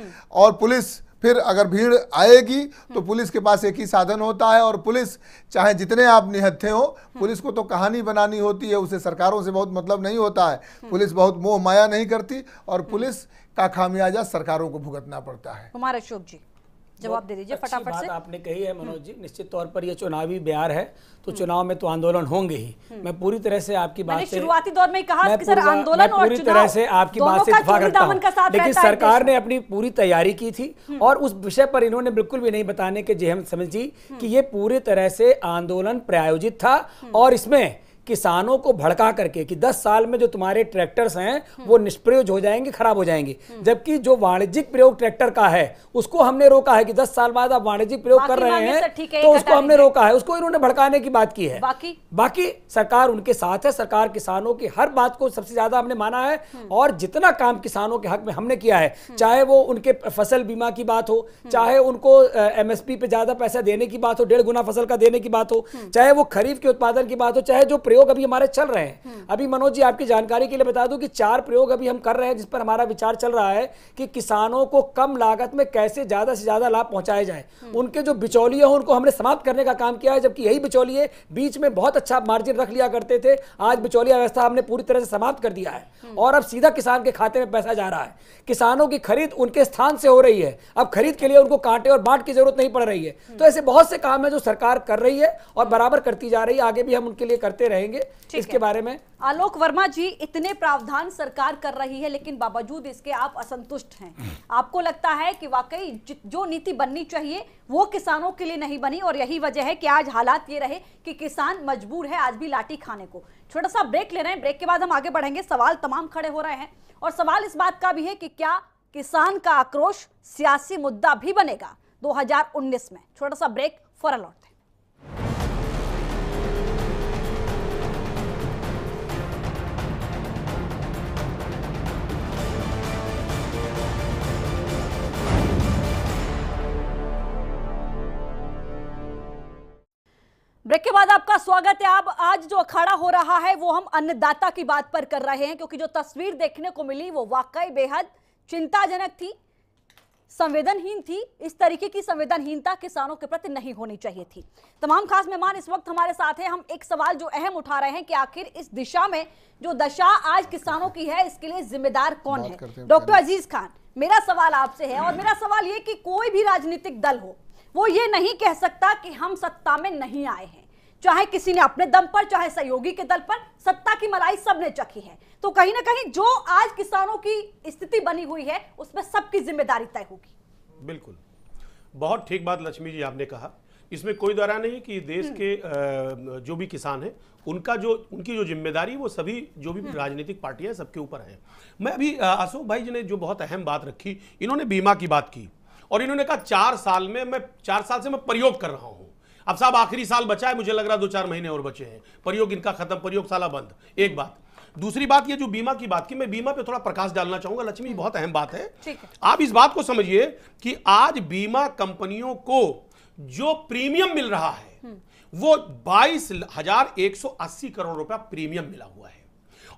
पुलिस फिर अगर भीड़ आएगी तो पुलिस के पास एक ही साधन होता है, और पुलिस चाहे जितने आप निहत्थे हो, पुलिस को तो कहानी बनानी होती है, उसे सरकारों से बहुत मतलब नहीं होता है। पुलिस बहुत मोह माया नहीं करती, और पुलिस का खामियाजा सरकारों को भुगतना पड़ता है। हमारे शुभ जी जवाब दे दीजिए फटाफट से। आपने कही है मनोज जी, निश्चित तौर पर ये चुनावी बयार है, तो चुनाव में तो आंदोलन होंगे ही। मैं पूरी तरह से आपकी बात से शुरुआती दौर में ही कहा कि सर आंदोलन और पूरी तरह से आपकी बात से इत्तेफाक रखता हूं, लेकिन सरकार ने अपनी पूरी तैयारी की थी, और उस विषय पर इन्होंने बिल्कुल भी नहीं बताने के जे हम समझी कि ये पूरी तरह से आंदोलन प्रायोजित था, और इसमें किसानों को भड़का करके कि 10 साल में जो तुम्हारे ट्रैक्टर्स हैं वो निष्प्रयोज हो जाएंगे, खराब हो जाएंगे, जबकि जो वाणिज्यिक प्रयोग ट्रैक्टर का है उसको हमने रोका है कि 10 साल बाद आप वाणिज्यिक प्रयोग कर रहे हैं तो उसको हमने रोका है, उसको इन्होंने भड़काने की बात की है। बाकी सरकार उनके साथ है, सरकार किसानों की हर बात को सबसे ज्यादा हमने माना है, और जितना काम किसानों के हक में हमने किया है, चाहे वो उनके फसल बीमा की बात हो, चाहे उनको MSP पे ज्यादा पैसा देने की बात हो, 1.5 गुना फसल का देने की बात हो, चाहे वो खरीफ के उत्पादन की बात हो, चाहे जो प्रयोग अभी हमारे चल रहे हैं। अभी मनोज जी आपकी जानकारी के लिए बता दूं कि 4 प्रयोग अभी हम कर रहे हैं, जिस पर हमारा विचार चल रहा है कि किसानों को कम लागत में कैसे ज्यादा से ज्यादा लाभ पहुंचाए जाए। उनके जो बिचौलिए हैं उनको हमने समाप्त करने का काम किया है, जबकि यही बिचौलिए बीच में बहुत अच्छा मार्जिन रख लिया करते थे। आज बिचौलिया व्यवस्था हमने पूरी तरह से समाप्त कर दिया है, और अब सीधा किसान के खाते में पैसा जा रहा है। किसानों की खरीद उनके स्थान से हो रही है, अब खरीद के लिए उनको कांटे और बाट की जरूरत नहीं पड़ रही है। तो ऐसे बहुत से काम है जो सरकार कर रही है और बराबर करती जा रही है, आगे भी हम उनके लिए करते रहेंगे। इसके बारे में आलोक वर्मा जी, इतने प्रावधान सरकार कर रही है, लेकिन बावजूद इसके आप असंतुष्ट हैं। आपको लगता है कि वाकई जो नीति बननी चाहिए वो किसानों के लिए नहीं बनी, और यही वजह है कि आज हालात ये रहे कि किसान मजबूर है आज भी लाठी खाने को। छोटा सा ब्रेक ले रहे हैं, ब्रेक के बाद हम आगे बढ़ेंगे। सवाल तमाम खड़े हो रहे हैं, और सवाल इस बात का भी है कि क्या किसान का आक्रोश सियासी मुद्दा भी बनेगा 2019 में। छोटा सा ब्रेक, फौरन लौटते हैं। ब्रेक के बाद आपका स्वागत है। अब आज जो अखाड़ा हो रहा है वो हम अन्नदाता की बात पर कर रहे हैं, क्योंकि जो तस्वीर देखने को मिली वो वाकई बेहद चिंताजनक थी, संवेदनहीन थी। इस तरीके की संवेदनहीनता किसानों के प्रति नहीं होनी चाहिए थी। तमाम खास मेहमान इस वक्त हमारे साथ हैं। हम एक सवाल जो अहम उठा रहे हैं कि आखिर इस दिशा में जो दशा आज किसानों की है, इसके लिए जिम्मेदार कौन है। डॉक्टर अजीज खान, मेरा सवाल आपसे है, और मेरा सवाल ये कि कोई भी राजनीतिक दल हो वो ये नहीं कह सकता कि हम सत्ता में नहीं आए हैं, चाहे किसी ने अपने दम पर, चाहे सहयोगी के दल पर, सत्ता की मलाई सबने चखी है। तो कहीं ना कहीं जो आज किसानों की स्थिति बनी हुई है उसमें सबकी जिम्मेदारी तय होगी। बिल्कुल, बहुत ठीक बात लक्ष्मी जी आपने कहा। इसमें कोई दौरा नहीं कि देश के जो भी किसान हैं उनकी जो जिम्मेदारी वो सभी जो भी राजनीतिक पार्टियां सबके ऊपर है। मैं अभी अशोक भाई जी ने जो बहुत अहम बात रखी, इन्होंने बीमा की बात की, और इन्होंने कहा 4 साल से मैं प्रयोग कर रहा हूं। अब साहब आखिरी साल बचा है, मुझे लग रहा 2-4 महीने और बचे हैं, प्रयोग इनका खत्म, प्रयोगशाला बंद। एक बात। दूसरी बात, ये जो बीमा की बात की, मैं बीमा पे थोड़ा प्रकाश डालना चाहूंगा लक्ष्मी, बहुत अहम बात है। आप इस बात को समझिए कि आज बीमा कंपनियों को जो प्रीमियम मिल रहा है वो 22,180 करोड़ रुपया प्रीमियम मिला हुआ है,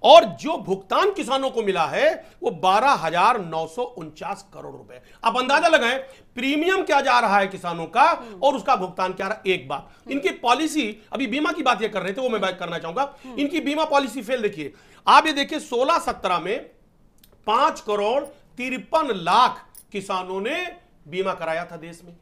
और जो भुगतान किसानों को मिला है वो 12,949 करोड़ रुपए। आप अंदाजा लगाएं प्रीमियम क्या जा रहा है किसानों का और उसका भुगतान क्या रहा। एक बात, इनकी पॉलिसी, अभी बीमा की बात ये कर रहे थे, वो मैं बात करना चाहूंगा। इनकी बीमा पॉलिसी फेल देखिए, आप ये देखिए 16-17 में 5,53,00,000 किसानों ने बीमा कराया था देश में,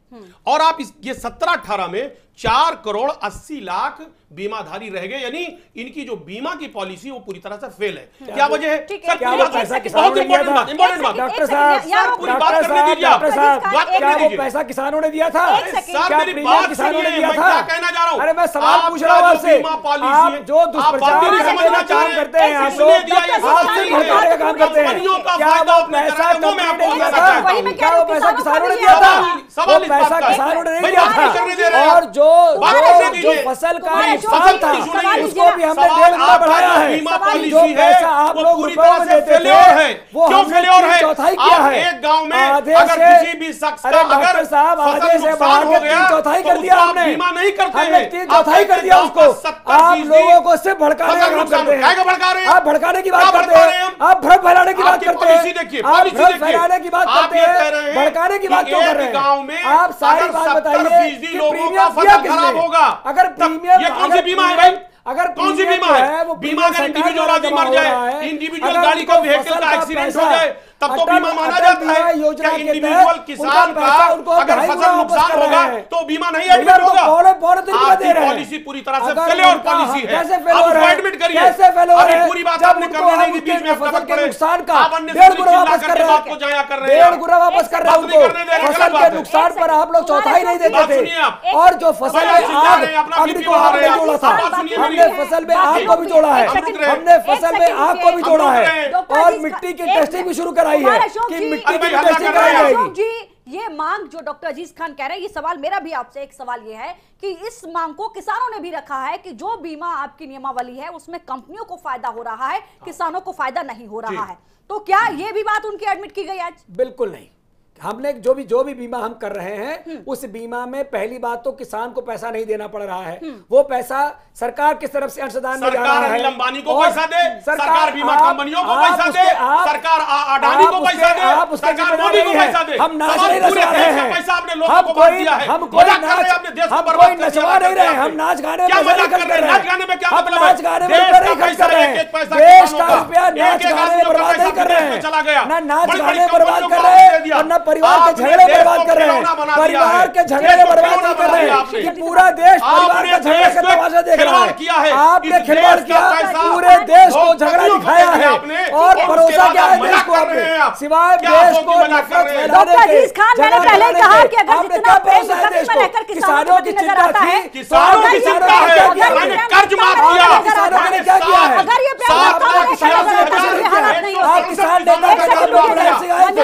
और आप ये 17-18 में 4,80,00,000 बीमाधारी रह गए, यानी इनकी जो बीमा की पॉलिसी वो पूरी तरह से फेल है। क्या वजह है? क्या वो पैसा किसानों ने दिया था? डॉक्टर साहब, क्या वो पैसा किसानों ने दिया था? क्या प्रीमियम किसानों ने दिया था? कहना चाह रहा हूं, अरे मैं सवाल पूछ रहा हूं आपसे। आप जो दुष्प्रचार करने का काम करते हैं, आप भड़काने का काम करते हैं, क्या वो पैसा कंपनी ने दिया था? क्या वो पैसा किसानों ने दिया था? वो पैसा किसानों ने नहीं दिया था, और जो जो फसल का नुकसान था उसको भी हमने 1.5 गुना बढ़ाया है। जो पैसा आप लोग रुपयों में देते थे वो हमने चौथाई किया है। एक गांव में आधे अगर से किसी भी शख्स का डॉक्टर साहब आधे से बढ़ा के 3 चौथाई कर दिया हमने। बीमा नहीं करते, हमने 3 चौथाई कर दिया उसको। आप लोगों को सिर्फ भड़काने का काम करते हैं। आप भड़काने की बात करते हैं, आप भ्रम फैलाने की बात करते हैं, आप भ्रम फैलाने की बात करते हैं, भड़काने की बात क्यों कर रहे हैं? आप सारी बात बताइए कि प्रीमियम दिया किसने? अगर प्रीमियम ये कौन सी बीमा है भाई? अगर कौन सी बीमा है? वो बीमा अगर इंडिविजुअल आदमी मर जाए, इंडिविजुअल गाड़ी का व्हीकल का एक्सीडेंट हो जाए तब तो बीमा माना जाता है। क्या इंडिविजुअल किसान का अगर फसल नुकसान होगा तो बीमा नहीं एडमिट होगा? आपकी पॉलिसी पूरी तरह से फेलियर पॉलिसी है। आप एडमिट करिए। अरे पूरी बात आपने करनी नहीं कि बीच में फसल के नुकसान का आप अन्य 1.5 गुना वापस कर रहे बात को जाया कर रहे हैं। 1.5 गुना वापस कर रहे हैं उनको। फसल के नुकसान पर आप लोग चौथाई नहीं देते थे। और जो फसल में आग अग्नि को आपने जोड़ा था, हमने फसल में आग को भी जोड़ा है, हमने फसल में आग को भी जोड़ा है और मिट्टी की टेस्टिंग भी शुरू कराई है कि मिट्टी की टेस्टिंग कराई जाएगी। ये मांग जो डॉक्टर अजीज खान कह रहे हैं, ये सवाल मेरा भी आपसे एक सवाल ये है कि इस मांग को किसानों ने भी रखा है कि जो बीमा आपकी नियमावली है उसमें कंपनियों को फायदा हो रहा है, किसानों को फायदा नहीं हो रहा है। तो क्या ये भी बात उनकी एडमिट की गई आज? बिल्कुल नहीं। हमने जो भी बीमा हम कर रहे हैं उस बीमा में पहली बात तो किसान को पैसा नहीं देना पड़ रहा है। वो पैसा सरकार की तरफ से अंशदान में जा रहा है। अंबानी को पैसा दे, सरकार बीमा कंपनियों को पैसा दे, सरकार अडानी को पैसा दे, सरकार मोदी को पैसा दे। हम नाच नहीं नचवा रहे हैं, पैसा आपने लोगों को बांट दिया है। हम कोई नचवा नहीं रहे, हम नाच गाने में नहीं खर्च कर रहे हैं। नाच गाने में क्या मतलब है? नाच गाने में नहीं खर्च कर रहे हैं। देश का रुपया नाच गाने में बर्बाद नहीं कर रहे हैं, ना नाच गाने बर्बाद कर रहे हैं और ना परिवार के झगड़े बर्बाद कर रहे हैं। परिवार के झगड़े बर्बाद नहीं कर रहे हैं कि पूरा देश परिवार के झगड़े का तमाशा देख रहा है। आपने खिलवाड़ किया, पूरे देश को झगड़ा दिखाया है और भरोसा क्या है देश को आपने, सिवाय देश को नफरत फैलाने के। मैंने पहले कहा कि अगर जितना प्रेम में रहकर किसानों की चिंता थी, किसानों की चिंता है, मैंने कर्ज माफ किया, किसानों ने क्या किया है? अगर ये प्रेम आप किसान नेता का नाम मुलायम सिंह आए थे,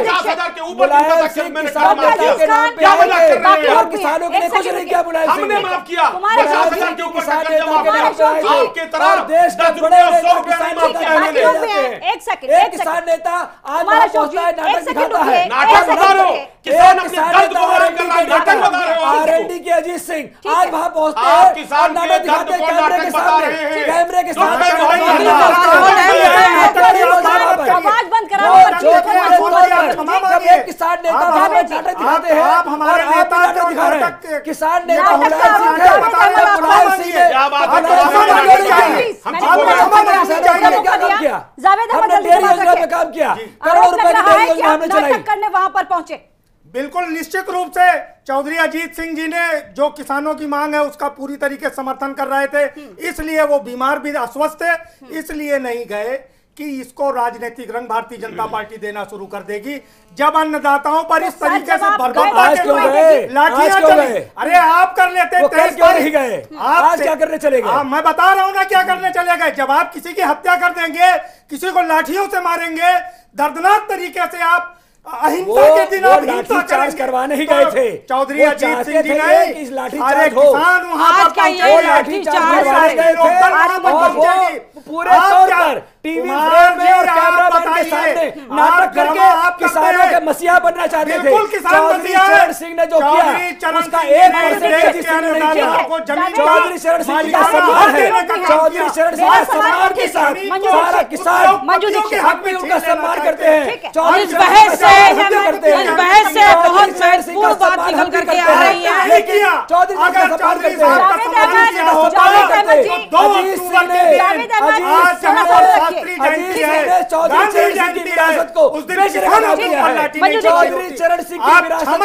मुलायम सिंह किसान नेता के नाम पे आए थे और किसानों के लिए कुछ नहीं किया। मुलायम सिंह हमने माफ किया, मुलायम सिंह किसान नेता के नाम पे आए थे और देश के बड़े नेता किसान नेता कहने जाते हैं। एक किसान नेता आज वहां पहुंचता है, नाटक दिखाता है। नाटक बता रहे हो, किसान अपने दर्द को बयान कर रहा है, नाटक बता रहे हो। आरएनडी के अजीत सिंह आज वहां पहुंचते हैं और नाटक दिखाते हैं कैमरे के सामने, कैमरे के सामने आवाज बंद कराओ। एक किसान नेता वहां पे नाटक दिखाते हैं और आप नाटक दिखा रहे हैं। किसान नेता मुलायम सिंह है, मुलायम सिंह है। क्या काम किया? हमने डेयरी योजना पे काम किया, करोड़ों रुपए की डेयरी योजना हमने चलाई। करने वहां पर पहुंचे। बिल्कुल निश्चित रूप से चौधरी अजीत सिंह जी ने जो किसानों की मांग है उसका पूरी तरीके से समर्थन कर रहे थे, इसलिए वो बीमार भी अस्वस्थ थे, इसलिए नहीं गए कि इसको राजनीतिक रंग भारतीय जनता पार्टी देना शुरू कर देगी। जब अन्नदाताओं पर इस तरीके से लाठियां चली, अरे आप कर लेते आज क्या करने चले गए? मैं बता रहा हूं ना क्या करने चले गए। जब आप किसी की हत्या कर देंगे, किसी को लाठियों से मारेंगे, दर्दनाक तरीके से आप अहिंसा के दिन आप हिंसा चार्ज करवाने ही गए थे। चौधरी अजीत सिंह जी ने अरे किसान वहां पर लाठी चार्ज करवाने गए थे, पूरे तौर पर टीवी फ्रेम में और कैमरामैन के सामने नाटक करके किसानों के मसीहा बनना चाहते थे। चौधरी चरण सिंह ने जो किया उसका 1% नहीं किया। चौधरी चरण सिंह का सम्मान है, चौधरी चरण सिंह का सम्मान के साथ सारा किसान के हक में उनका सम्मान करते हैं। चौधरी बहस से बहुत महत्वपूर्ण बात निकल करके आ रही है। चौधरी का सम्मान करते हैं। चौधरी चरण सिंह की विरासत को चौधरी चरण सिंह की विरासत को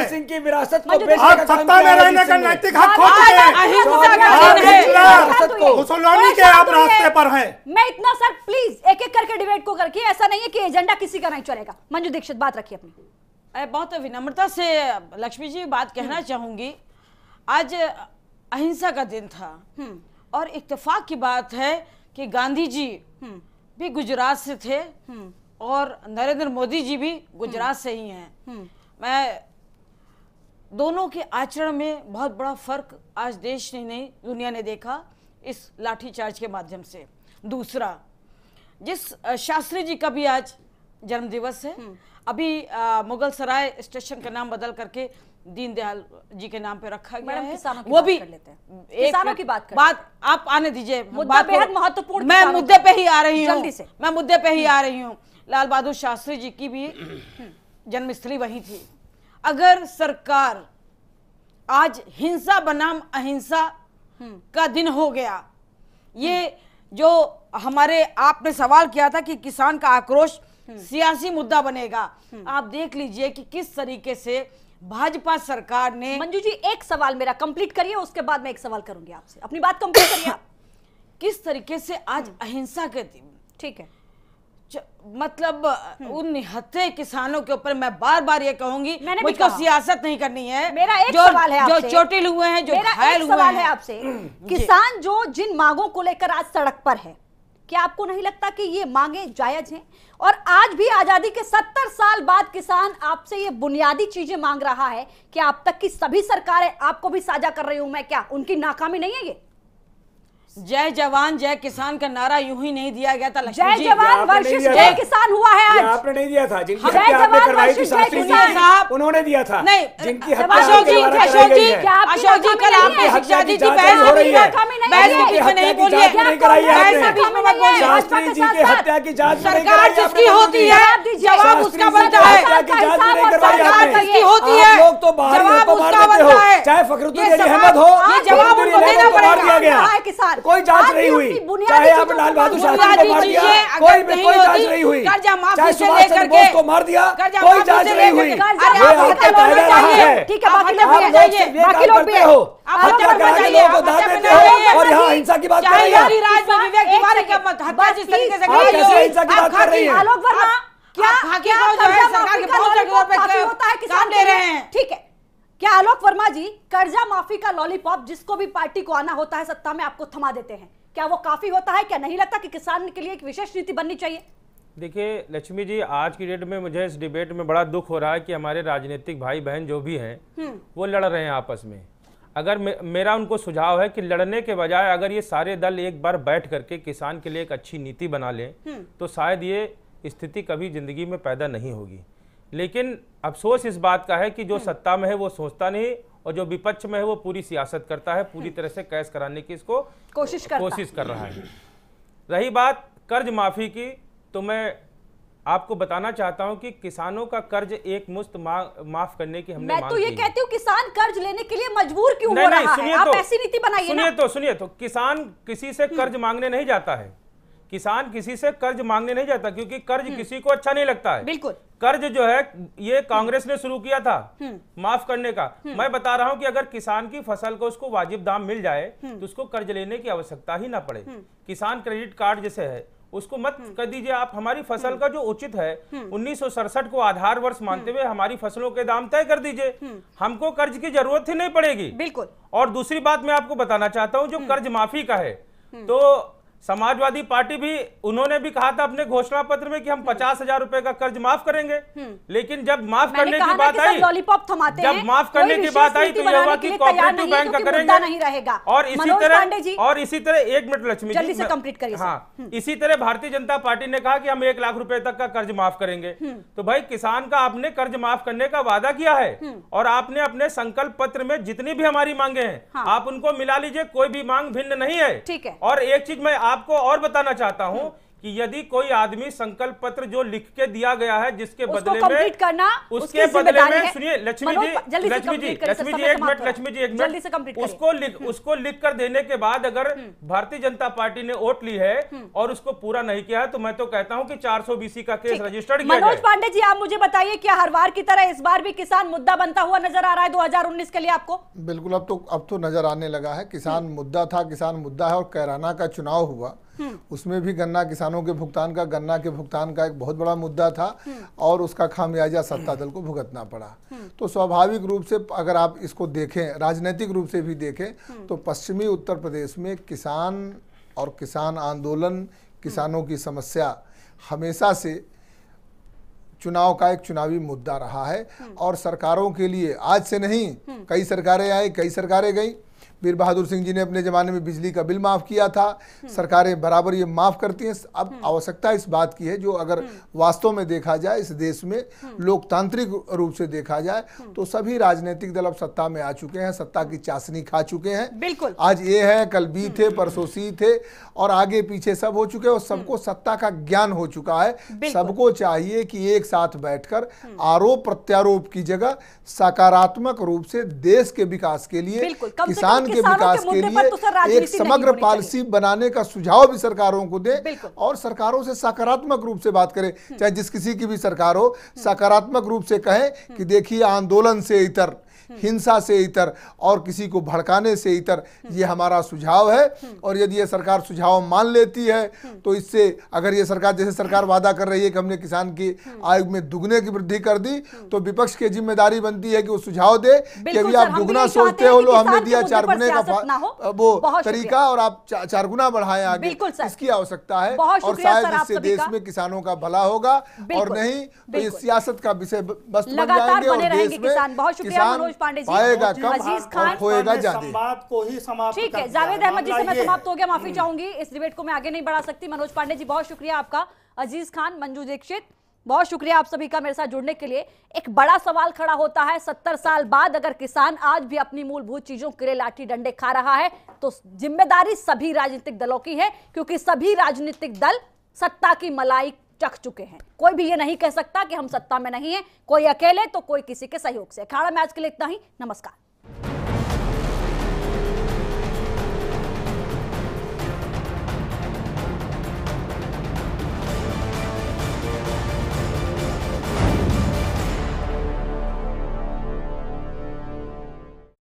सिंह की विरासत को सत्ता में रहने का नैतिक हक खो चुके हैं। मुसलमानी के आप रास्ते पर हैं। मैं इतना सर प्लीज एक एक करके डिबेट को करके, ऐसा नहीं है कि एजेंडा किसी का नहीं चलेगा। मंजू दीक्षित बात रखिए अपनी। बहुत विनम्रता से लक्ष्मी जी बात कहना चाहूंगी। आज अहिंसा का दिन था और इत्तेफाक की बात है कि गांधी जी भी गुजरात से थे और नरेंद्र मोदी जी भी गुजरात से ही हैं। मैं दोनों के आचरण में बहुत बड़ा फर्क आज देश ने नहीं दुनिया ने देखा इस लाठीचार्ज के माध्यम से। दूसरा, जिस शास्त्री जी का भी आज जन्मदिवस है, अभी मुगल सराय स्टेशन का नाम बदल करके दीनदयाल जी के नाम पे रखा गया है। वो भी किसानों की बात आप आने दीजिए, मुद्दा बेहद महत्वपूर्ण। मैं मुद्दे पे ही आ रही हूँ, जल्दी से मैं मुद्दे पे ही आ रही हूँ। लाल बहादुर शास्त्री जी की भी जन्मस्थली वही थी। अगर सरकार आज हिंसा बनाम अहिंसा का दिन हो गया, ये जो हमारे आपने सवाल किया था कि किसान का आक्रोश सियासी मुद्दा बनेगा, आप देख लीजिए कि किस तरीके से भाजपा सरकार ने। मंजू जी एक सवाल मेरा कंप्लीट करिए, उसके बाद मैं एक सवाल करूंगी आपसे, अपनी बात कंप्लीट करिए आप। किस तरीके से आज अहिंसा के दिन, ठीक है, मतलब उन निहत्थे किसानों के ऊपर मैं बार बार ये कहूंगी, मुझको सियासत नहीं करनी है। मेरा एक सवाल है आपसे, जो चोटिल हुए हैं, जो घायल हुए हैं आपसे, किसान जो जिन मांगों को लेकर आज सड़क पर है, क्या आपको नहीं लगता कि ये मांगे जायज हैं? और आज भी आजादी के 70 साल बाद किसान आपसे ये बुनियादी चीजें मांग रहा है कि आप तक की सभी सरकारें आपको भी साझा कर रही हूं मैं, क्या उनकी नाकामी नहीं है ये? जय जवान जय किसान का नारा यूं ही नहीं दिया गया था। जय जवान वर्सेस जय किसान हुआ है आज। आपने नहीं दिया था, जिनकी हत्या आपने करवाई थी शास्त्री जी साहब, उन्होंने दिया था। नहीं, जिनकी अशोक जी कल आपने शिक्षा दी थी, बहस हो रही है, बहस के बीच में नहीं बोलिए, बहस के बीच में मत बोलिए। शास्त्री जी की हत्या की जांच सरकार जिसकी होती है जवाब उसका बनता है, सरकार जिसकी होती है लोग तो जवाब उसका बनता है, चाहे फखरुद्दीन अहमद हो, ये जवाब उनको देना पड़ेगा। किसान कोई जांच नहीं हुई, चाहे आप लाल बहादुर शास्त्री को मार दिया, कोई जांच नहीं हुई, चाहे सुभाष चंद्र बोस को मार दिया, कोई जांच नहीं हुई। ये आपका दायरा रहा है। ठीक है, बाकी लोग भी हो, हत्या कराने लोगों को दाद देते हो और यहाँ हिंसा की बात कर रही है। विवेक तिवारी का हत्या जिस तरीके से हिंसा की बात कर रही है। आलोक वर्मा, क्या सरकार के होता है किसान दे रहे हैं? ठीक है, क्या आलोक वर्मा जी कर्जा माफी का लॉलीपॉप जिसको भी पार्टी को आना होता है सत्ता में आपको थमा देते हैं, क्या वो काफी होता है? क्या नहीं लगता कि किसान के लिए एक विशेष नीति बननी चाहिए? देखिए लक्ष्मी जी, आज की डेट में मुझे इस डिबेट में बड़ा दुख हो रहा है कि हमारे राजनीतिक भाई बहन जो भी हैं वो लड़ रहे हैं आपस में। अगर मेरा उनको सुझाव है कि लड़ने के बजाय अगर ये सारे दल एक बार बैठ करके किसान के लिए एक अच्छी नीति बना लें तो शायद ये स्थिति कभी जिंदगी में पैदा नहीं होगी। लेकिन अफसोस इस बात का है कि जो सत्ता में है वो सोचता नहीं और जो विपक्ष में है वो पूरी सियासत करता है, पूरी तरह से कैश कराने की इसको कोशिश कर रहा है। रही बात कर्ज माफी की, तो मैं आपको बताना चाहता हूं कि किसानों का कर्ज एक मुश्त माफ करने की हमने मैं तो ये कहती हूँ किसान कर्ज लेने के लिए मजबूर क्यों हो रहा है? आप ऐसी नीति बनाइए ना। सुनिए तो किसान किसी से कर्ज मांगने नहीं जाता है, किसान किसी से कर्ज मांगने नहीं जाता, क्योंकि कर्ज किसी को अच्छा नहीं लगता है। बिल्कुल, कर्ज जो है ये कांग्रेस ने शुरू किया था माफ करने का। मैं बता रहा हूं कि अगर किसान की फसल को उसको वाजिब दाम मिल जाए तो उसको कर्ज लेने की आवश्यकता ही ना पड़े। किसान क्रेडिट कार्ड जैसे है उसको मत कर दीजिए आप। हमारी फसल का जो उचित है 1967 को आधार वर्ष मानते हुए हमारी फसलों के दाम तय कर दीजिए, हमको कर्ज की जरूरत ही नहीं पड़ेगी। बिल्कुल। और दूसरी बात मैं आपको बताना चाहता हूं, जो कर्ज माफी का है, तो समाजवादी पार्टी भी उन्होंने भी कहा था अपने घोषणा पत्र में कि हम 50,000 रुपए का कर्ज माफ करेंगे, लेकिन जब माफ करने की बात आई, जब माफ करने की बात आई तो यह हुआ कि कोऑपरेटिव बैंक का करेंगे नहीं रहेगा। और इसी तरह एक मिनट लक्ष्मी जल्दी से कंप्लीट करिए। हाँ, इसी तरह भारतीय जनता पार्टी ने कहा कि हम 1 लाख रुपए तक का कर्ज माफ करेंगे। तो भाई किसान का आपने कर्ज माफ करने का वादा किया है और आपने अपने संकल्प पत्र में जितनी भी हमारी मांगे हैं आप उनको मिला लीजिए, कोई भी मांग भिन्न नहीं है। ठीक है। और एक चीज मैं आपको और बताना चाहता हूं कि यदि कोई आदमी संकल्प पत्र जो लिख के दिया गया है जिसके बदले में करना, उसके बदले में, सुनिए लक्ष्मी जी एक मिनट, उसको लिख कर देने के बाद अगर भारतीय जनता पार्टी ने वोट ली है और उसको पूरा नहीं किया है तो मैं तो कहता हूं कि 420 का केस रजिस्टर्ड किया जाए। मनोज पांडे जी, आप मुझे बताइए, क्या हर बार की तरह इस बार भी किसान मुद्दा बनता हुआ नजर आ रहा है 2019 के लिए आपको? बिल्कुल, अब तो नजर आने लगा है। किसान मुद्दा था, किसान मुद्दा है। और कैराना का चुनाव हुआ, उसमें भी गन्ना किसानों के भुगतान का एक बहुत बड़ा मुद्दा था और उसका खामियाजा सत्ता दल को भुगतना पड़ा। तो स्वाभाविक रूप से अगर आप इसको देखें, राजनीतिक रूप से भी देखें, तो पश्चिमी उत्तर प्रदेश में किसान और किसान आंदोलन किसानों की समस्या हमेशा से चुनाव का एक चुनावी मुद्दा रहा है और सरकारों के लिए आज से नहीं, कई सरकारें आई, कई सरकारें गई। वीर बहादुर सिंह जी ने अपने ज़माने में बिजली का बिल माफ़ किया था, सरकारें बराबर ये माफ़ करती हैं। अब आवश्यकता इस बात की है, जो अगर वास्तव में देखा जाए इस देश में लोकतांत्रिक रूप से देखा जाए तो सभी राजनीतिक दल अब सत्ता में आ चुके हैं, सत्ता की चाशनी खा चुके हैं। बिल्कुल, आज ये है, कल बी थे, परसों सी थे और आगे पीछे सब हो चुके हैं और सबको सत्ता का ज्ञान हो चुका है। सबको चाहिए कि एक साथ बैठकर आरोप प्रत्यारोप की जगह सकारात्मक रूप से देश के विकास के लिए, किसान के विकास के लिए एक समग्र पॉलिसी बनाने का सुझाव भी सरकारों को दे और सरकारों से सकारात्मक रूप से बात करें। चाहे जिस किसी की भी सरकार हो, सकारात्मक रूप से कहें कि देखिए आंदोलन से इतर, हिंसा से इतर और किसी को भड़काने से इतर ये हमारा सुझाव है। और यदि ये सरकार सुझाव मान लेती है तो इससे, अगर ये सरकार जैसे सरकार वादा कर रही है कि हमने किसान की आय में दुगने की वृद्धि कर दी, तो विपक्ष की जिम्मेदारी बनती है कि वो सुझाव दे कि अभी आप दुगना सोचते हो, लो हमने दिया 4 गुने का वो तरीका और आप 4 गुना बढ़ाएं आगे, इसकी आवश्यकता है। और शायद इससे देश में किसानों का भला होगा और नहीं तो ये सियासत का विषय वस्तु बन जाएंगे और देश में किसान पाएगा कम और खोएगा ज्यादा। संवाद को ही समाप्त। ठीक है, जावेद अहमद जी से मैं समाप्त हो गया, माफी चाहूंगी, इस डिबेट को मैं आगे नहीं बढ़ा सकती। मनोज पांडे जी बहुत शुक्रिया आपका, अजीज खान, मंजू दीक्षित बहुत शुक्रिया आप सभी का मेरे साथ जुड़ने के लिए। एक बड़ा सवाल खड़ा होता है, 70 साल बाद अगर किसान आज भी अपनी मूलभूत चीजों के लिए लाठी डंडे खा रहा है तो जिम्मेदारी सभी राजनीतिक दलों की है, क्योंकि सभी राजनीतिक दल सत्ता की मलाई चख चुके हैं। कोई भी ये नहीं कह सकता कि हम सत्ता में नहीं है, कोई अकेले तो कोई किसी के सहयोग से। अखाड़ा में आज के लिए इतना ही, नमस्कार।